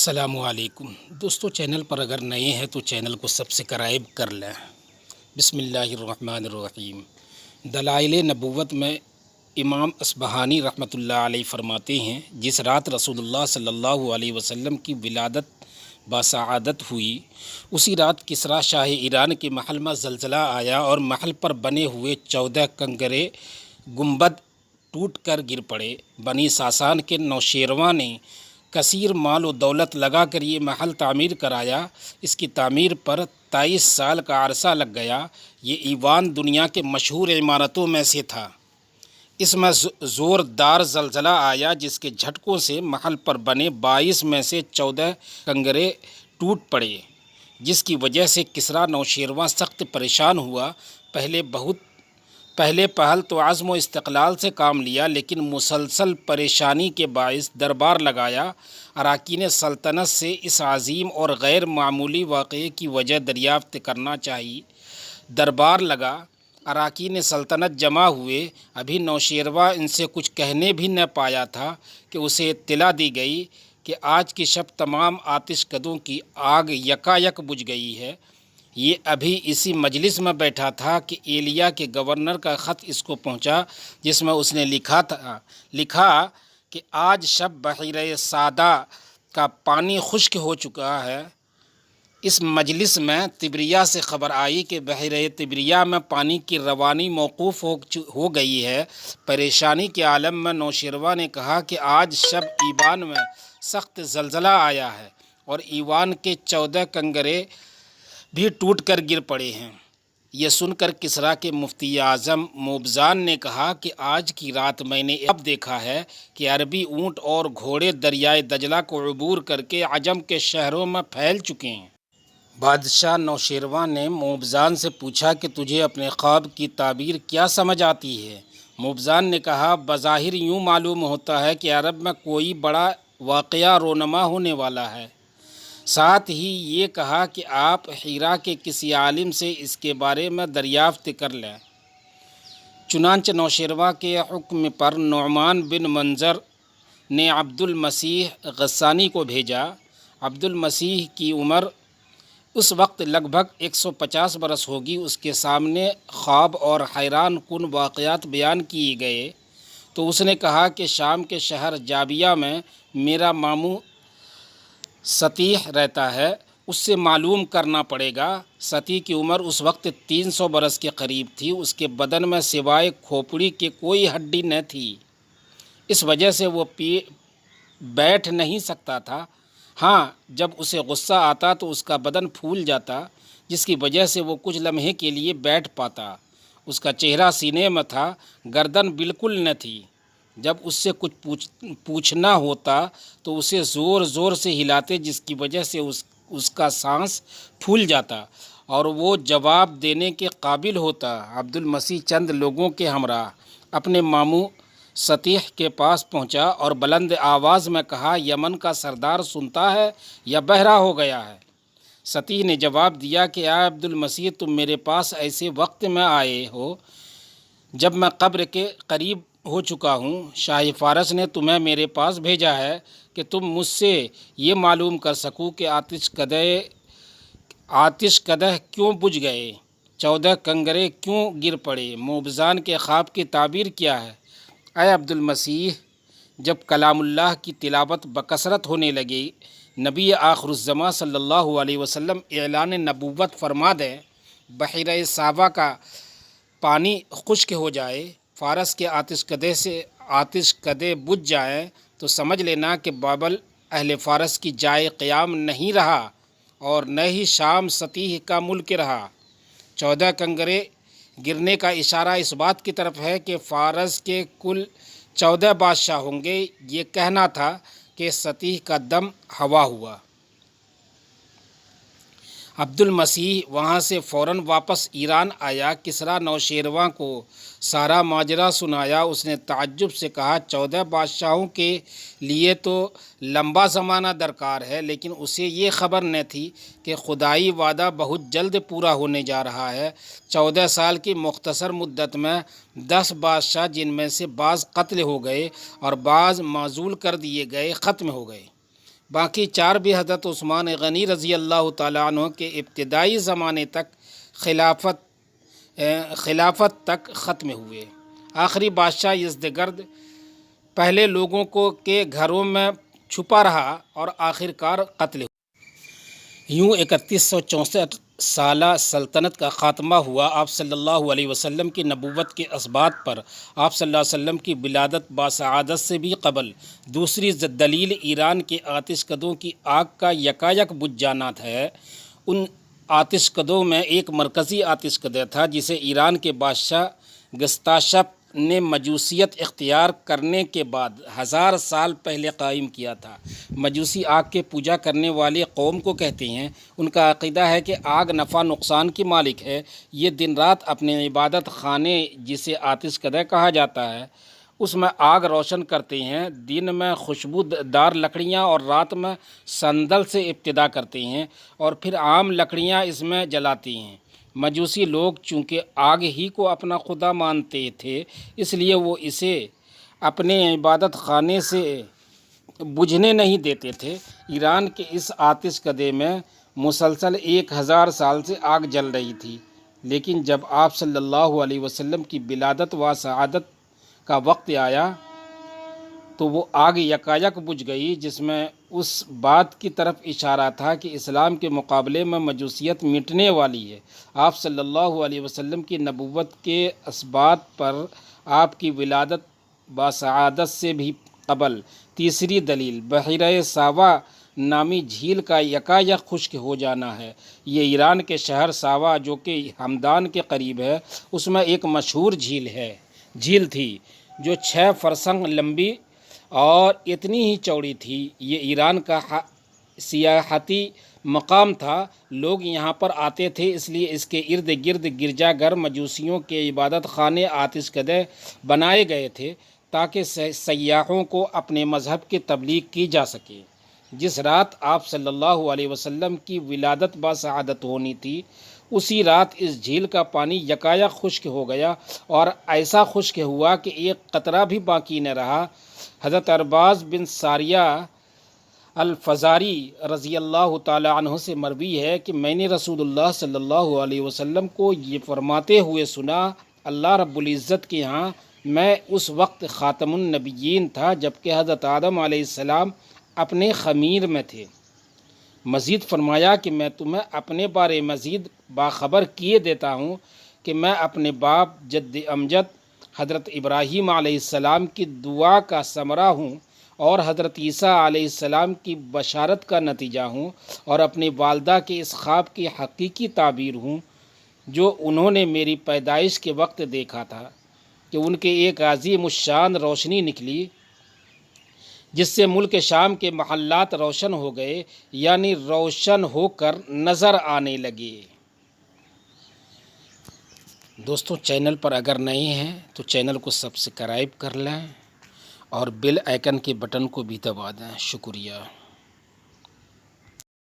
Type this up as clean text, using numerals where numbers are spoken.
السلام علیکم دوستو، چینل پر اگر نئے ہیں تو چینل کو سبسکرائب کر لیں۔ بسم اللہ الرحمن الرحیم۔ دلائل نبوت میں امام اصبہانی رحمۃ اللہ علیہ فرماتے ہیں، جس رات رسول اللہ صلی اللہ علیہ وسلم کی ولادت باسعادت ہوئی، اسی رات کسریٰ شاہ ایران کے محل میں زلزلہ آیا اور محل پر بنے ہوئے 14 کنگرے گنبد ٹوٹ کر گر پڑے۔ بنی ساسان کے نوشیروان نے کثیر مال و دولت لگا کر یہ محل تعمیر کرایا۔ اس کی تعمیر پر 23 سال کا عرصہ لگ گیا۔ یہ ایوان دنیا کے مشہور عمارتوں میں سے تھا۔ اس میں زوردار زلزلہ آیا، جس کے جھٹکوں سے محل پر بنے 22 میں سے 14 کنگرے ٹوٹ پڑے، جس کی وجہ سے کسریٰ نوشیروان سخت پریشان ہوا۔ پہلے پہل تو عزم و استقلال سے کام لیا، لیکن مسلسل پریشانی کے باعث دربار لگایا۔ اراکین سلطنت سے اس عظیم اور غیر معمولی واقعے کی وجہ دریافت کرنا چاہیے۔ دربار لگا، اراکین سلطنت جمع ہوئے۔ ابھی نوشیروان ان سے کچھ کہنے بھی نہ پایا تھا کہ اسے اطلاع دی گئی کہ آج کی شب تمام آتش کدوں کی آگ یکایک بجھ گئی ہے۔ یہ ابھی اسی مجلس میں بیٹھا تھا کہ ایلیا کے گورنر کا خط اس کو پہنچا، جس میں اس نے لکھا کہ آج شب بحیرہ سادہ کا پانی خشک ہو چکا ہے۔ اس مجلس میں طبریہ سے خبر آئی کہ بحیرہ طبریہ میں پانی کی روانی موقوف ہو گئی ہے۔ پریشانی کے عالم میں نوشیروان نے کہا کہ آج شب ایوان میں سخت زلزلہ آیا ہے اور ایوان کے 14 کنگرے بھی ٹوٹ کر گر پڑے ہیں۔ یہ سن کر کسریٰ کے مفتی اعظم موبزان نے کہا کہ آج کی رات میں نے اب دیکھا ہے کہ عربی اونٹ اور گھوڑے دریائے دجلہ کو عبور کر کے عجم کے شہروں میں پھیل چکے ہیں۔ بادشاہ نوشیروان نے موبزان سے پوچھا کہ تجھے اپنے خواب کی تعبیر کیا سمجھ آتی ہے؟ موبزان نے کہا، بظاہر یوں معلوم ہوتا ہے کہ عرب میں کوئی بڑا واقعہ رونما ہونے والا ہے۔ ساتھ ہی یہ کہا کہ آپ حیرا کے کسی عالم سے اس کے بارے میں دریافت کر لیں۔ چنانچہ نوشیروان کے حکم پر نعمان بن منظر نے عبد المسیح غسانی کو بھیجا۔ عبد المسیح کی عمر اس وقت لگ بھگ 150 برس ہوگی۔ اس کے سامنے خواب اور حیران کن واقعات بیان کیے گئے تو اس نے کہا کہ شام کے شہر جابیہ میں میرا ماموں سطیح رہتا ہے، اس سے معلوم کرنا پڑے گا۔ سطیح کی عمر اس وقت 300 برس کے قریب تھی۔ اس کے بدن میں سوائے کھوپڑی کے کوئی ہڈی نہ تھی، اس وجہ سے وہ بیٹھ نہیں سکتا تھا۔ ہاں، جب اسے غصہ آتا تو اس کا بدن پھول جاتا، جس کی وجہ سے وہ کچھ لمحے کے لیے بیٹھ پاتا۔ اس کا چہرہ سینے میں تھا، گردن بالکل نہ تھی۔ جب اس سے کچھ پوچھنا ہوتا تو اسے زور زور سے ہلاتے، جس کی وجہ سے اس کا سانس پھول جاتا اور وہ جواب دینے کے قابل ہوتا۔ عبد المسیح چند لوگوں کے ہمراہ اپنے ماموں سطیح کے پاس پہنچا اور بلند آواز میں کہا، یمن کا سردار سنتا ہے یا بہرا ہو گیا ہے؟ سطیح نے جواب دیا کہ اے عبد المسیح، تم میرے پاس ایسے وقت میں آئے ہو جب میں قبر کے قریب ہو چکا ہوں۔ شاہ فارس نے تمہیں میرے پاس بھیجا ہے کہ تم مجھ سے یہ معلوم کر سکو کہ آتش قدح کیوں بجھ گئے، 14 کنگرے کیوں گر پڑے، موبزان کے خواب کی تعبیر کیا ہے۔ اے عبد المسیح، جب کلام اللہ کی تلاوت بکثرت ہونے لگی، نبی آخر الزماں صلی اللہ علیہ وسلم اعلان نبوت فرما دیں، بحیرہ صابہ کا پانی خشک ہو جائے، فارس کے آتش قدے بجھ جائیں، تو سمجھ لینا کہ بابل اہل فارس کی جائے قیام نہیں رہا اور نہ ہی شام سطیح کا ملک رہا۔ 14 کنگرے گرنے کا اشارہ اس بات کی طرف ہے کہ فارس کے کل 14 بادشاہ ہوں گے۔ یہ کہنا تھا کہ سطیح کا دم ہوا ہوا۔ عبد المسیح وہاں سے فوراً واپس ایران آیا۔ کسریٰ نوشیروان کو سارا ماجرا سنایا۔ اس نے تعجب سے کہا، 14 بادشاہوں کے لیے تو لمبا زمانہ درکار ہے، لیکن اسے یہ خبر نہ تھی کہ خدائی وعدہ بہت جلد پورا ہونے جا رہا ہے۔ 14 سال کی مختصر مدت میں 10 بادشاہ، جن میں سے بعض قتل ہو گئے اور بعض معزول کر دیے گئے، ختم ہو گئے۔ باقی 4 بھی حضرت عثمان غنی رضی اللہ تعالیٰ عنہ کے ابتدائی زمانے تک خلافت تک ختم ہوئے۔ آخری بادشاہ یزدگرد پہلے لوگوں کے گھروں میں چھپا رہا اور آخر کار قتل ہوا۔ یوں 3164 سالہ سلطنت کا خاتمہ ہوا۔ آپ صلی اللہ علیہ وسلم کی نبوت کے اسبات پر آپ صلی اللہ علیہ وسلم کی ولادت باسعادت سے بھی قبل دوسری دلیل ایران کے آتش کدوں کی آگ کا یکایک بجھ جانا ہے۔ ان آتش کدوں میں ایک مرکزی آتش کدہ تھا جسے ایران کے بادشاہ گستاشپ نے مجوسیت اختیار کرنے کے بعد 1000 سال پہلے قائم کیا تھا۔ مجوسی آگ کے پوجا کرنے والے قوم کو کہتے ہیں۔ ان کا عقیدہ ہے کہ آگ نفع نقصان کی مالک ہے۔ یہ دن رات اپنے عبادت خانے جسے آتش کدہ کہا جاتا ہے اس میں آگ روشن کرتے ہیں۔ دن میں خوشبودار لکڑیاں اور رات میں سندل سے ابتدا کرتے ہیں اور پھر عام لکڑیاں اس میں جلاتے ہیں۔ مجوسی لوگ چونکہ آگ ہی کو اپنا خدا مانتے تھے اس لیے وہ اسے اپنے عبادت خانے سے بجھنے نہیں دیتے تھے۔ ایران کے اس آتش کدے میں مسلسل 1000 سال سے آگ جل رہی تھی، لیکن جب آپ صلی اللہ علیہ وسلم کی ولادت و سعادت کا وقت آیا تو وہ آگ یکایک بجھ گئی، جس میں اس بات کی طرف اشارہ تھا کہ اسلام کے مقابلے میں مجوسیت مٹنے والی ہے۔ آپ صلی اللہ علیہ وسلم کی نبوت کے اسبات پر آپ کی ولادت باسعادت سے بھی قبل تیسری دلیل بحیرہ ساوا نامی جھیل کا یکایک خشک ہو جانا ہے۔ یہ ایران کے شہر ساوا جو کہ ہمدان کے قریب ہے اس میں ایک مشہور جھیل تھی جو 6 فرسنگ لمبی اور اتنی ہی چوڑی تھی۔ یہ ایران کا سیاحتی مقام تھا۔ لوگ یہاں پر آتے تھے، اس لیے اس کے ارد گرد گرجا گھر، مجوسیوں کے عبادت خانے، آتش کدے بنائے گئے تھے تاکہ سیاحوں کو اپنے مذہب کی تبلیغ کی جا سکے۔ جس رات آپ صلی اللہ علیہ وسلم کی ولادت باسعادت ہونی تھی اسی رات اس جھیل کا پانی یکایک خشک ہو گیا اور ایسا خشک ہوا کہ ایک قطرہ بھی باقی نہ رہا۔ حضرت ارباز بن ساریہ الفزاری رضی اللہ تعالی عنہ سے مروی ہے کہ میں نے رسول اللہ صلی اللہ علیہ وسلم کو یہ فرماتے ہوئے سنا، اللہ رب العزت کے ہاں میں اس وقت خاتم النبیین تھا جبکہ حضرت آدم علیہ السلام اپنے خمیر میں تھے۔ مزید فرمایا کہ میں تمہیں اپنے بارے مزید باخبر کیے دیتا ہوں کہ میں اپنے باپ جد امجد حضرت ابراہیم علیہ السلام کی دعا کا ثمرہ ہوں اور حضرت عیسیٰ علیہ السلام کی بشارت کا نتیجہ ہوں اور اپنی والدہ کے اس خواب کی حقیقی تعبیر ہوں جو انہوں نے میری پیدائش کے وقت دیکھا تھا کہ ان کے ایک عظیم الشان روشنی نکلی جس سے ملک شام کے محلات روشن ہو گئے، یعنی روشن ہو کر نظر آنے لگے۔ دوستوں چینل پر اگر نئے ہیں تو چینل کو سبسکرائب کر لیں اور بیل آئیکن کے بٹن کو بھی دبا دیں۔ شکریہ۔